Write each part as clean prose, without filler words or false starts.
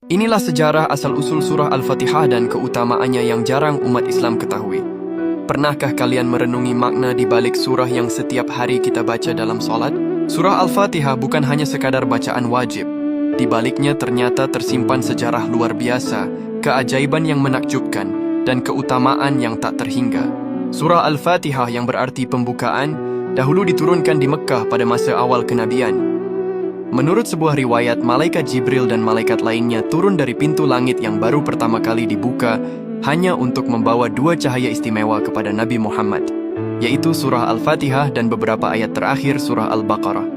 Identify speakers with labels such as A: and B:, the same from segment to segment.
A: Inilah sejarah asal-usul surah Al-Fatihah dan keutamaannya yang jarang umat Islam ketahui. Pernahkah kalian merenungi makna di balik surah yang setiap hari kita baca dalam solat? Surah Al-Fatihah bukan hanya sekadar bacaan wajib. Di baliknya ternyata tersimpan sejarah luar biasa, keajaiban yang menakjubkan, dan keutamaan yang tak terhingga. Surah Al-Fatihah yang berarti pembukaan, dahulu diturunkan di Mekkah pada masa awal kenabian. Menurut sebuah riwayat, malaikat Jibril dan malaikat lainnya turun dari pintu langit yang baru pertama kali dibuka hanya untuk membawa dua cahaya istimewa kepada Nabi Muhammad, yaitu surah Al-Fatihah dan beberapa ayat terakhir surah Al-Baqarah.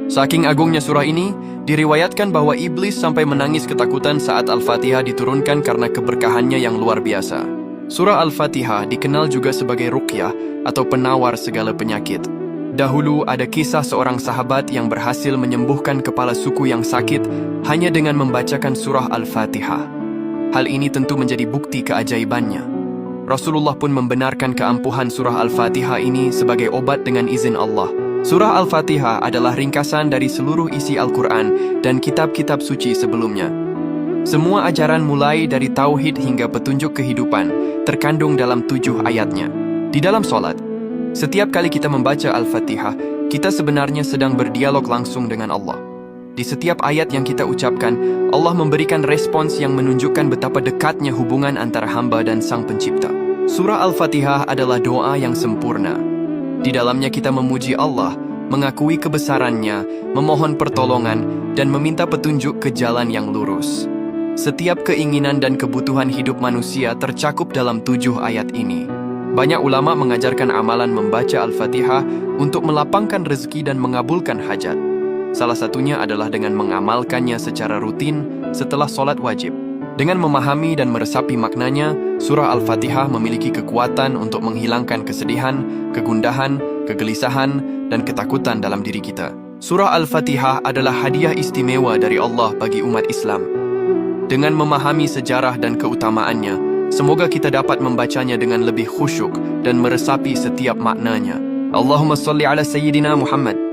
A: Saking agungnya surah ini, diriwayatkan bahwa iblis sampai menangis ketakutan saat Al-Fatihah diturunkan karena keberkahannya yang luar biasa. Surah Al-Fatihah dikenal juga sebagai ruqyah atau penawar segala penyakit. Dahulu ada kisah seorang sahabat yang berhasil menyembuhkan kepala suku yang sakit hanya dengan membacakan surah Al-Fatihah. Hal ini tentu menjadi bukti keajaibannya. Rasulullah pun membenarkan keampuhan surah Al-Fatihah ini sebagai obat dengan izin Allah. Surah Al-Fatihah adalah ringkasan dari seluruh isi Al-Quran dan kitab-kitab suci sebelumnya. Semua ajaran mulai dari tauhid hingga petunjuk kehidupan terkandung dalam 7 ayatnya. Di dalam solat, setiap kali kita membaca Al-Fatihah, kita sebenarnya sedang berdialog langsung dengan Allah. Di setiap ayat yang kita ucapkan, Allah memberikan respons yang menunjukkan betapa dekatnya hubungan antara hamba dan Sang Pencipta. Surah Al-Fatihah adalah doa yang sempurna. Di dalamnya kita memuji Allah, mengakui kebesarannya, memohon pertolongan, dan meminta petunjuk ke jalan yang lurus. Setiap keinginan dan kebutuhan hidup manusia tercakup dalam 7 ayat ini. Banyak ulama mengajarkan amalan membaca Al-Fatihah untuk melapangkan rezeki dan mengabulkan hajat. Salah satunya adalah dengan mengamalkannya secara rutin setelah solat wajib. Dengan memahami dan meresapi maknanya, surah Al-Fatihah memiliki kekuatan untuk menghilangkan kesedihan, kegundahan, kegelisahan, dan ketakutan dalam diri kita. Surah Al-Fatihah adalah hadiah istimewa dari Allah bagi umat Islam. Dengan memahami sejarah dan keutamaannya, semoga kita dapat membacanya dengan lebih khusyuk dan meresapi setiap maknanya. Allahumma salli ala Sayyidina Muhammad.